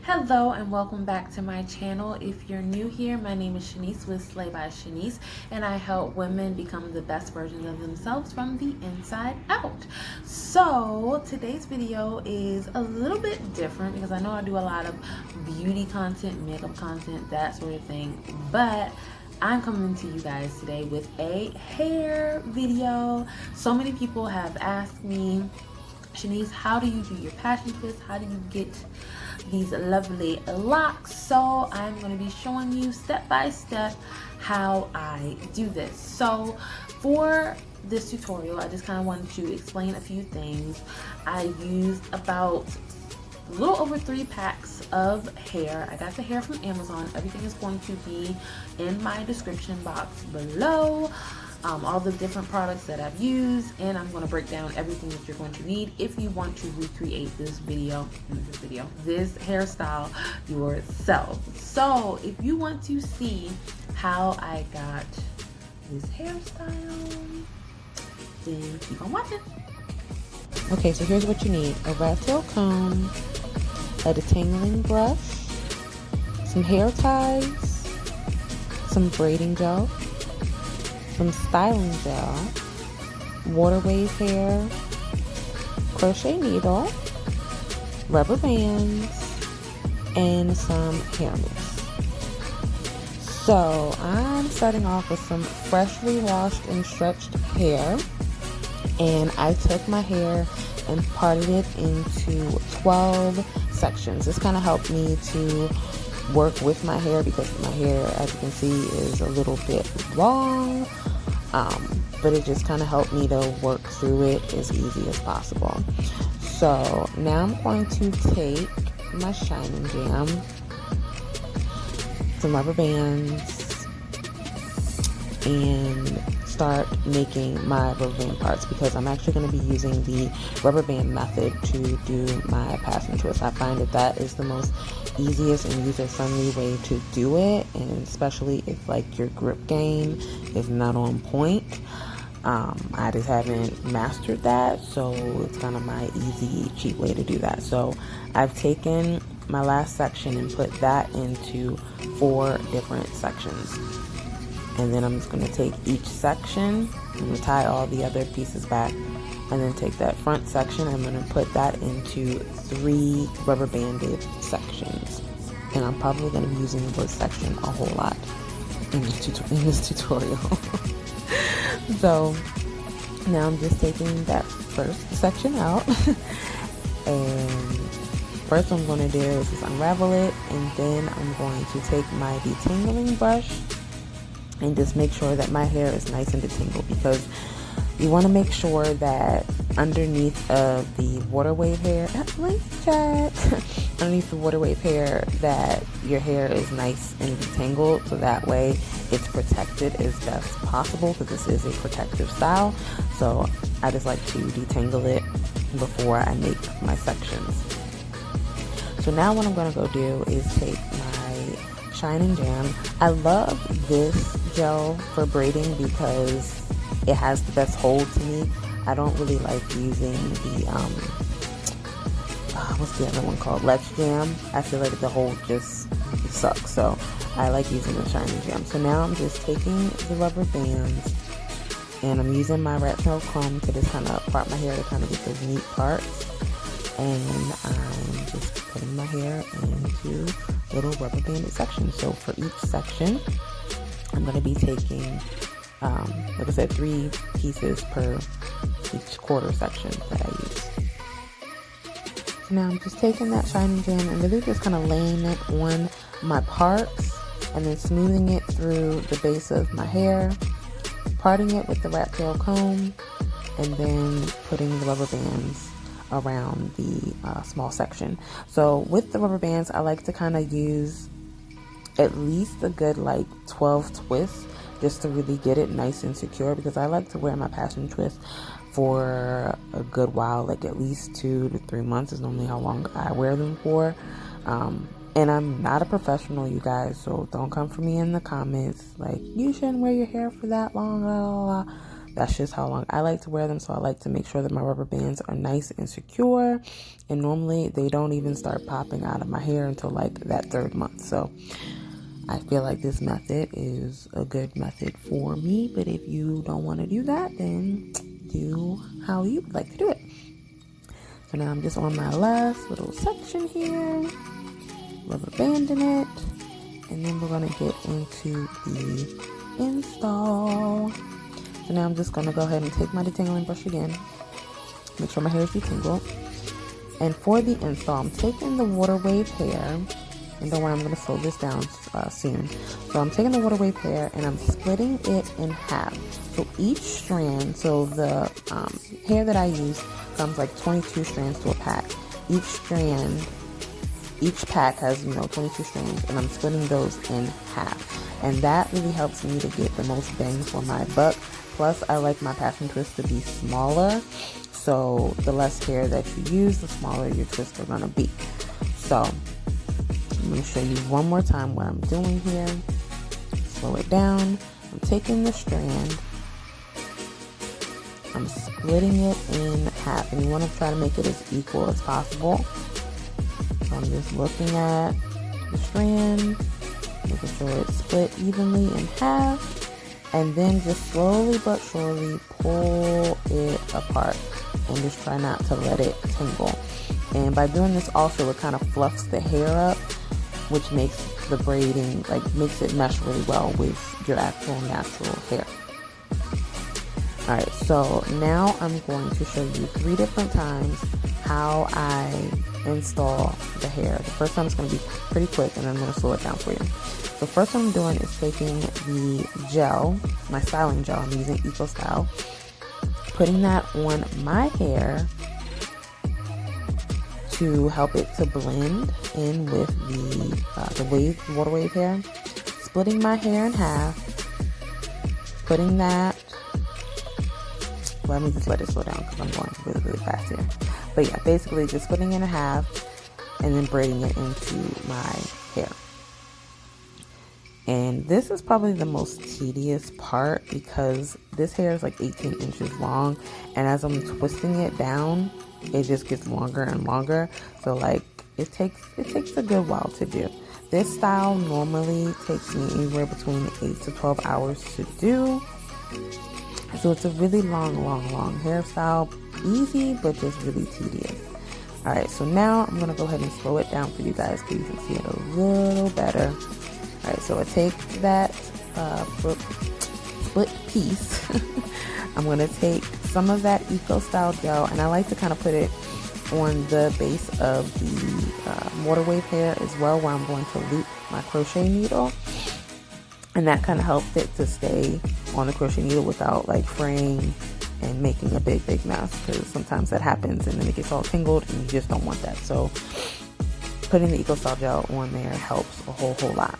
Hello and welcome back to my channel. If you're new here, my name is Shanice with Slay by Shanice, and I help women become the best versions of themselves from the inside out. So today's video is a little bit different because I know I do a lot of beauty content, makeup content, that sort of thing, but I'm coming to you guys today with a hair video. So many people have asked me, Shanice, how do you do your passion twist? How do you get these lovely locks? So I'm going to be showing you step by step how I do this. So for this tutorial, I just kind of wanted to explain a few things. I used about a little over 3 packs of hair. I got the hair from Amazon. Everything is going to be in my description box below. All the different products that I've used, and I'm going to break down everything that you're going to need if you want to recreate this hairstyle yourself. So if you want to see how I got this hairstyle, then keep on watching. Okay, so here's what you need: a rat tail comb, a detangling brush, some hair ties, some braiding gel, some styling gel, water wave hair, crochet needle, rubber bands, and some hair mousse. So I'm starting off with some freshly washed and stretched hair, and I took my hair and parted it into 12 sections. This kind of helped me to work with my hair because my hair, as you can see, is a little bit long, but it just kind of helped me to work through it as easy as possible. So now I'm going to take my Shining Jam, some rubber bands, and start making my rubber band parts because I'm actually going to be using the rubber band method to do my passion twist. I find that is the most easiest and user-friendly way to do it, and especially if like your grip game is not on point. I just haven't mastered that, so it's kind of my easy, cheap way to do that. So I've taken my last section and put that into 4 different sections. And then I'm just going to take each section and tie all the other pieces back, and then take that front section. I'm going to put that into 3 rubber banded sections. And I'm probably going to be using the word section a whole lot in this tutorial. So now I'm just taking that first section out. And first what I'm going to do is just unravel it, and then I'm going to take my detangling brush and just make sure that my hair is nice and detangled, because you want to make sure that underneath of the water wave hair, underneath the water wave hair, that your hair is nice and detangled, so that way it's protected as best possible, because this is a protective style. So I just like to detangle it before I make my sections. So now what I'm going to go do is take my Shining Jam. I love this gel for braiding because it has the best hold to me. I don't really like using the what's the other one called, Let's Jam. I feel like the hold just sucks, so I like using the Shining Jam. So now I'm just taking the rubber bands, and I'm using my rat tail comb to just kind of part my hair to kind of get those neat parts, and I'm just putting my hair into little rubber banded sections. So for each section, I'm going to be taking, like I said, 3 pieces per each quarter section that I use. So now I'm just taking that Shining Jam and really just kind of laying it on my parts, and then smoothing it through the base of my hair, parting it with the rat tail comb, and then putting the rubber bands around the small section. So with the rubber bands, I like to kind of use at least a good like 12 twists just to really get it nice and secure, because I like to wear my passion twist for a good while, like at least 2 to 3 months is normally how long I wear them for. And I'm not a professional, you guys, so don't come for me in the comments like, you shouldn't wear your hair for that long, blah, blah, blah. That's just how long I like to wear them. So I like to make sure that my rubber bands are nice and secure. And normally they don't even start popping out of my hair until like that 3rd month. So I feel like this method is a good method for me. But if you don't want to do that, then do how you would like to do it. So now I'm just on my last little section here, rubber banding it, and then we're going to get into the install. So now I'm just going to go ahead and take my detangling brush again, make sure my hair is detangled. And for the install, I'm taking the water wave hair, and don't worry, I'm going to slow this down soon. So I'm taking the water wave hair and I'm splitting it in half. So each strand, so the hair that I use comes like 22 strands to a pack. Each pack has, 22 strands, and I'm splitting those in half. And that really helps me to get the most bang for my buck. Plus, I like my passion twists to be smaller. So the less hair that you use, the smaller your twists are gonna be. So I'm gonna show you one more time what I'm doing here. Slow it down. I'm taking the strand, I'm splitting it in half, and you want to try to make it as equal as possible. So I'm just looking at the strand, making sure it's split evenly in half, and then just slowly but surely pull it apart, and just try not to let it tingle. And by doing this also, it kind of fluffs the hair up, which makes the braiding, makes it mesh really well with your actual natural hair. Alright, so now I'm going to show you 3 different times how I install the hair. The first time is going to be pretty quick, and then I'm going to slow it down for you. So first what I'm doing is taking the gel, my styling gel, I'm using Eco Style, putting that on my hair to help it to blend in with the water wave hair, splitting my hair in half, putting that, let me just let it slow down because I'm going really, really fast here. But yeah, basically just splitting it in half and then braiding it into my hair. And this is probably the most tedious part because this hair is like 18 inches long, and as I'm twisting it down, it just gets longer and longer. So it takes a good while to do. This style normally takes me anywhere between 8 to 12 hours to do. So it's a really long hairstyle. Easy, but just really tedious. Alright, so now I'm going to go ahead and slow it down for you guys so you can see it a little better. Alright, so I take that split piece. I'm going to take some of that Eco Style gel, and I like to kind of put it on the base of the water wave hair as well, where I'm going to loop my crochet needle. And that kind of helps it to stay on the crochet needle without fraying and making a big mess, because sometimes that happens and then it gets all tangled and you just don't want that. So putting the Eco Style gel on there helps a whole lot.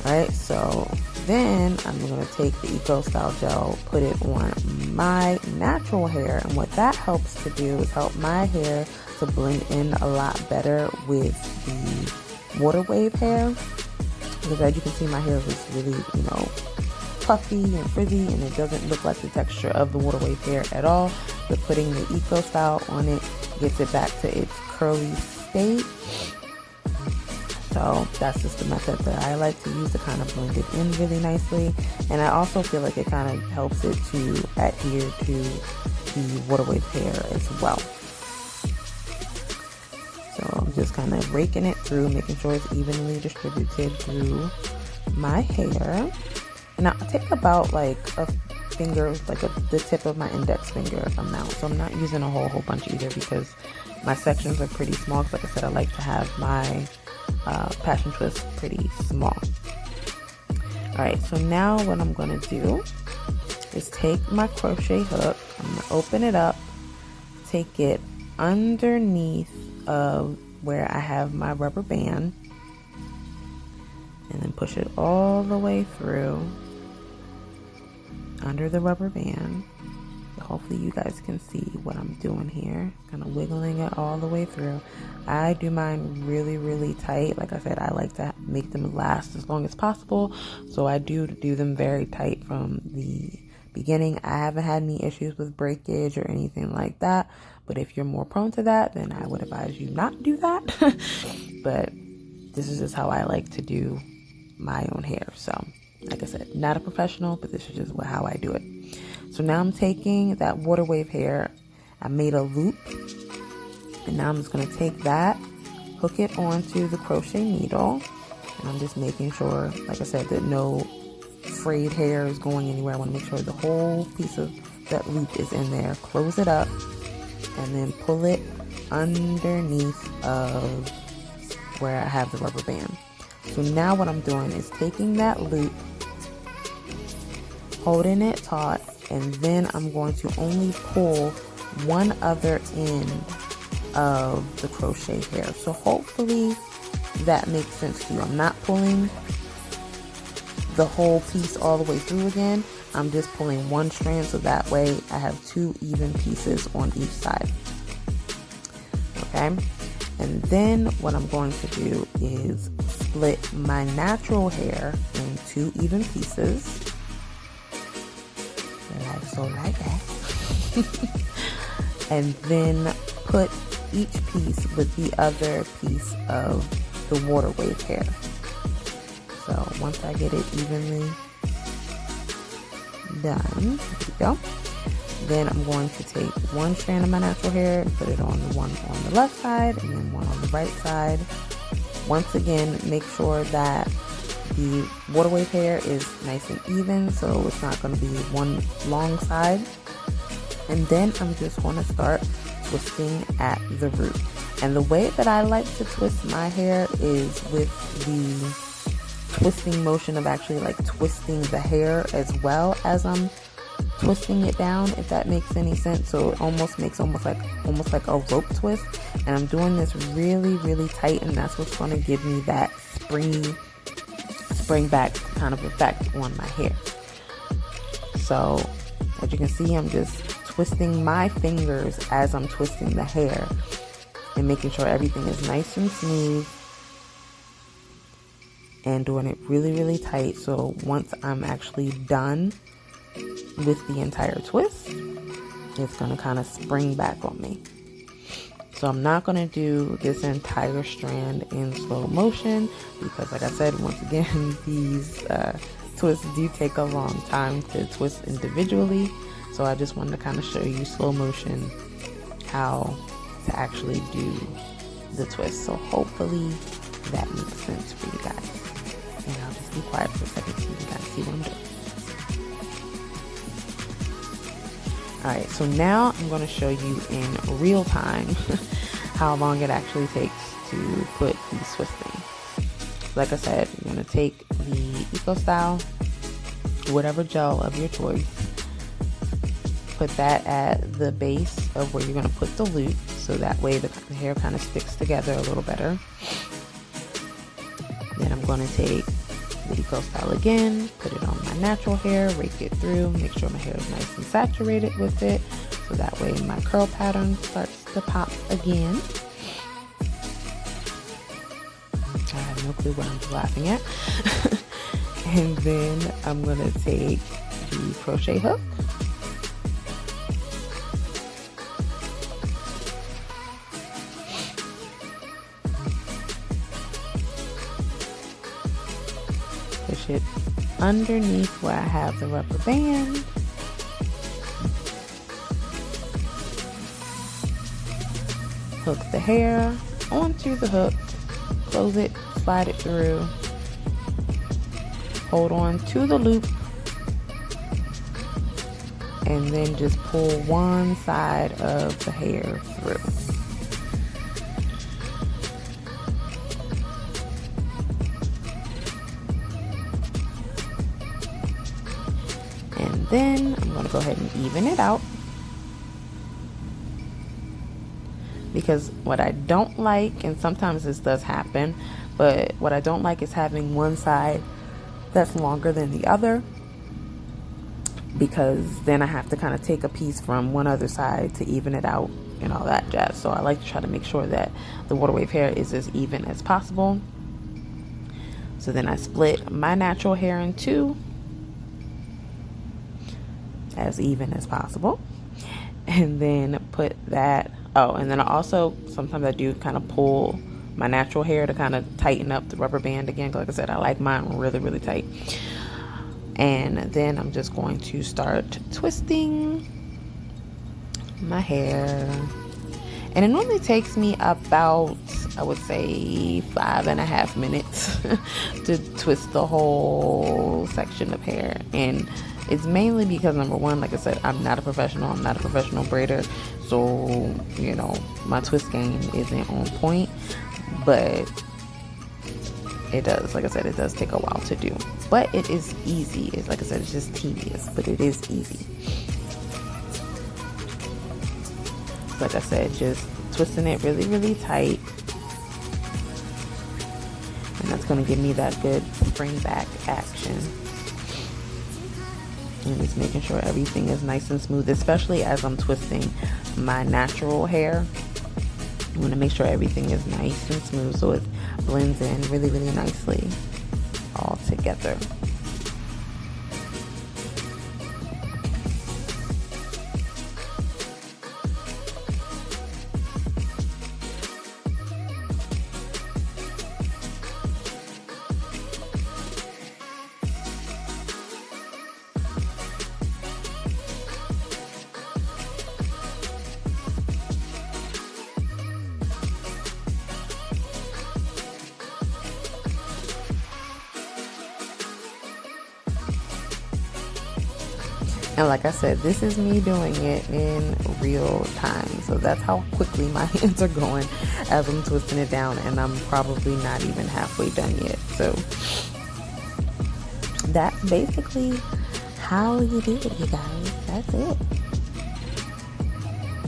Alright, so then I'm going to take the Eco Style gel, put it on my natural hair, and what that helps to do is help my hair to blend in a lot better with the water wave hair. Because as you can see, my hair is really, puffy and frizzy, and it doesn't look like the texture of the water wave hair at all. But putting the Eco Style on it gets it back to its curly state. So that's just the method that I like to use to kind of blend it in really nicely. And I also feel like it kind of helps it to adhere to the water wave hair as well. So I'm just kind of raking it through, making sure it's evenly distributed through my hair. And I'll take about a finger, the tip of my index finger amount. So I'm not using a whole bunch either, because my sections are pretty small. Because like I said, I like to have my passion twist pretty small. Alright, so now what I'm going to do is take my crochet hook, I'm going to open it up, take it underneath of where I have my rubber band, and then push it all the way through under the rubber band. So hopefully you guys can see what I'm doing here, kind of wiggling it all the way through. I do mine really tight. Like I said, I like to make them last as long as possible, so I do them very tight from the beginning. I haven't had any issues with breakage or anything like that, but if you're more prone to that, then I would advise you not do that. But this is just how I like to do my own hair. So like I said, not a professional, but this is just how I do it. So now I'm taking that water wave hair, I made a loop, and now I'm just going to take that, hook it onto the crochet needle, and I'm just making sure, like I said, that no frayed hair is going anywhere. I want to make sure the whole piece of that loop is in there. Close it up and then pull it underneath of where I have the rubber band. So now what I'm doing is taking that loop, holding it taut, and then I'm going to only pull one other end of the crochet hair. So hopefully that makes sense to you. I'm not pulling the whole piece all the way through again. I'm just pulling one strand, so that way I have two even pieces on each side. Okay, and then what I'm going to do is split my natural hair in two even pieces, like that. And then put each piece with the other piece of the water wave hair. So once I get it evenly done, there we go. Then I'm going to take one strand of my natural hair and put it on the one on the left side and then one on the right side. Once again, make sure that the water wave hair is nice and even, so it's not going to be one long side. And then I'm just going to start twisting at the root. And the way that I like to twist my hair is with the twisting motion of actually like twisting the hair as well as I'm twisting it down, if that makes any sense. So it almost makes almost like a rope twist, and I'm doing this really tight, and that's what's going to give me that spring back kind of effect on my hair. So as you can see, I'm just twisting my fingers as I'm twisting the hair and making sure everything is nice and smooth and doing it really tight. So once I'm actually done with the entire twist, it's going to kind of spring back on me. So I'm not going to do this entire strand in slow motion because, like I said, once again, these twists do take a long time to twist individually. So I just wanted to kind of show you slow motion how to actually do the twist. So hopefully that makes sense for you guys. And I'll just be quiet for a second so you guys see what I'm doing. Alright, so now I'm going to show you in real time how long it actually takes to put these twists in. Like I said, you're going to take the Eco Style, whatever gel of your choice, put that at the base of where you're going to put the loop, so that way the hair kind of sticks together a little better. Then I'm going to take the Eco Style again, put it on my natural hair, rake it through, make sure my hair is nice and saturated with it, so that way my curl pattern starts to pop again. I have no clue what I'm laughing at. And then I'm going to take the crochet hook, push it underneath where I have the rubber band, hook the hair onto the hook, close it, slide it through, hold on to the loop, and then just pull one side of the hair through. And then I'm going to go ahead and even it out, because what I don't like, and sometimes this does happen, but what I don't like is having one side that's longer than the other, because then I have to kind of take a piece from one other side to even it out and all that jazz. So I like to try to make sure that the water wave hair is as even as possible. So then I split my natural hair in two, as even as possible. And then put that, oh, and then I also, sometimes I do kind of pull my natural hair to kind of tighten up the rubber band again. Like I said, I like mine really, really tight. And then I'm just going to start twisting my hair. And it normally takes me about, I would say, 5.5 minutes to twist the whole section of hair. And it's mainly because, number one, like I said, I'm not a professional. I'm not a professional braider. So, you know, my twist game isn't on point. But it does, like I said, it does take a while to do. But it is easy. It's, like I said, it's just tedious, but it is easy. Like I said, just twisting it really, really tight. And that's going to give me that good spring back action. And just making sure everything is nice and smooth, especially as I'm twisting my natural hair. I'm going to make sure everything is nice and smooth so it blends in really, really nicely all together. And like I said, this is me doing it in real time. So that's how quickly my hands are going as I'm twisting it down. And I'm probably not even halfway done yet. So that's basically how you do it, you guys. That's it.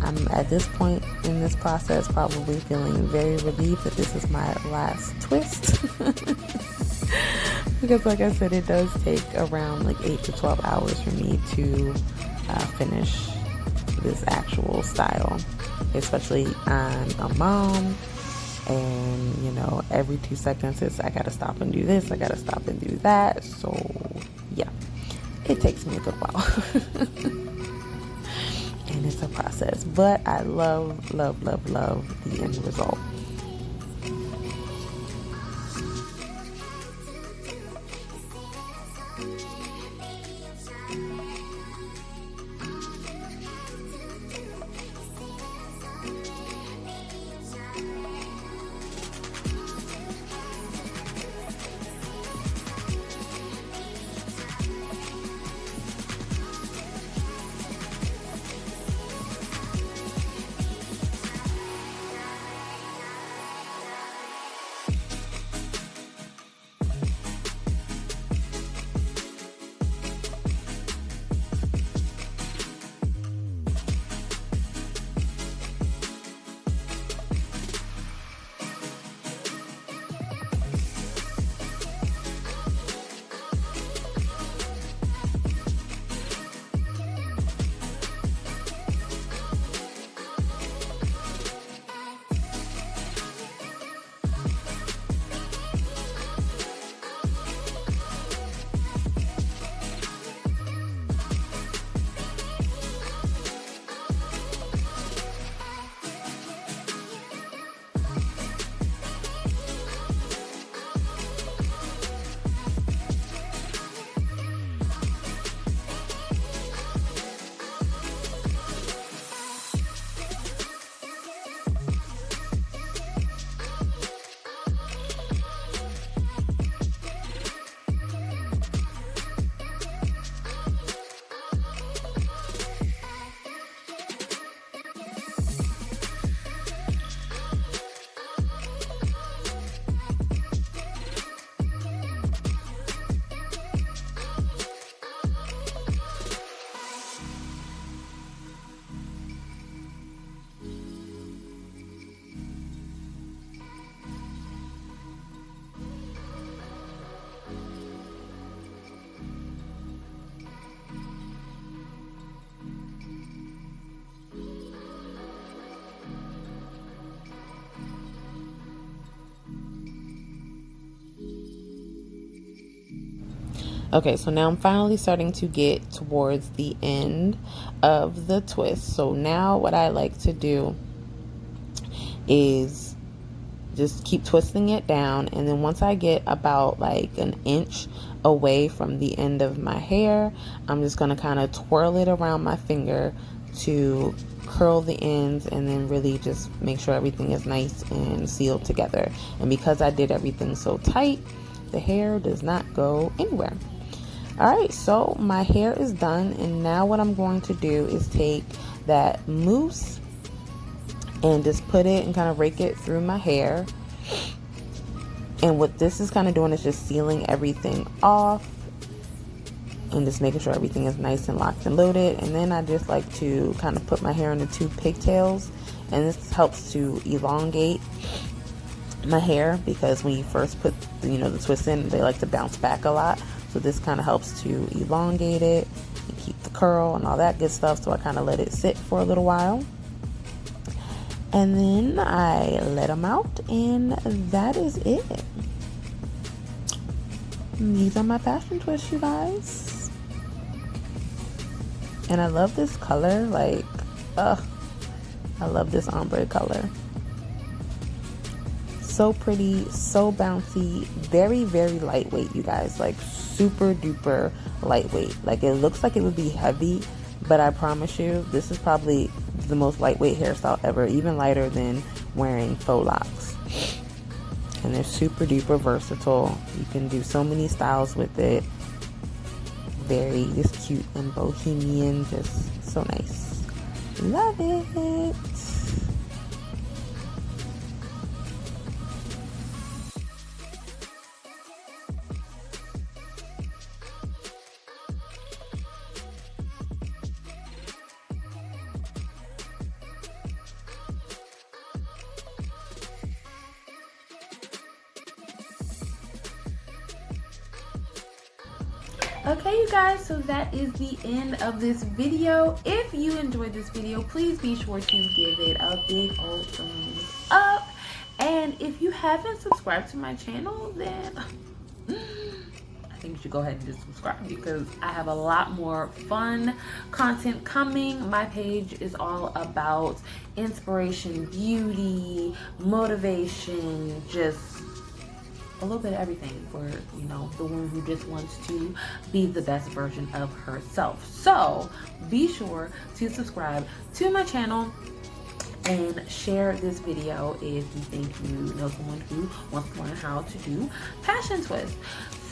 I'm at this point in this process probably feeling very relieved that this is my last twist. Because like I said, it does take around like 8 to 12 hours for me to finish this actual style. Especially I'm a mom, and you know, every 2 seconds I gotta stop and do this, I gotta stop and do that. So yeah, it takes me a good while. And it's a process, but I love, love, love, love the end result. Okay, so now I'm finally starting to get towards the end of the twist. So now what I like to do is just keep twisting it down, and then once I get about like an inch away from the end of my hair, I'm just going to kind of twirl it around my finger to curl the ends, and then really just make sure everything is nice and sealed together. And because I did everything so tight, the hair does not go anywhere. Alright, so my hair is done, and now what I'm going to do is take that mousse and just put it and kind of rake it through my hair. And what this is kind of doing is just sealing everything off and just making sure everything is nice and locked and loaded. And then I just like to kind of put my hair into 2 pigtails, and this helps to elongate my hair, because when you first put the twist in, they like to bounce back a lot. So this kind of helps to elongate it and keep the curl and all that good stuff. So I kind of let it sit for a little while, and then I let them out, and that is it. And these are my passion twists, you guys. And I love this color, like, I love this ombre color. So pretty, so bouncy, very, very lightweight, you guys. Like, super duper lightweight. Like, it looks like it would be heavy, but I promise you, this is probably the most lightweight hairstyle ever, even lighter than wearing faux locks. And they're super duper versatile. You can do so many styles with it. Very just cute and bohemian, just so nice. Love it. Okay, you guys, so that is the end of this video. If you enjoyed this video, please be sure to give it a big old thumbs up. And if you haven't subscribed to my channel, then I think you should go ahead and just subscribe, because I have a lot more fun content coming. My page is all about inspiration, beauty, motivation, just a little bit of everything for, the woman who just wants to be the best version of herself. So be sure to subscribe to my channel and share this video if you think you know someone who wants to learn how to do passion twists.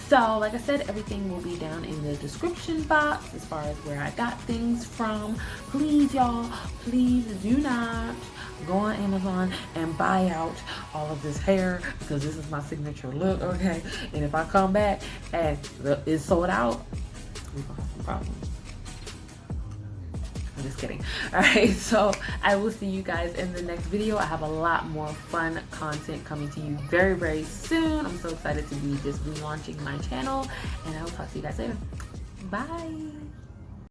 So like I said, everything will be down in the description box as far as where I got things from. Please, y'all, please do not go on Amazon and buy out all of this hair, because this is my signature look, okay? And if I come back and it's sold out, we're gonna have some problems. I'm just kidding. All right, so I will see you guys in the next video. I have a lot more fun content coming to you very, very soon. I'm so excited to be just relaunching my channel, and I will talk to you guys later. Bye.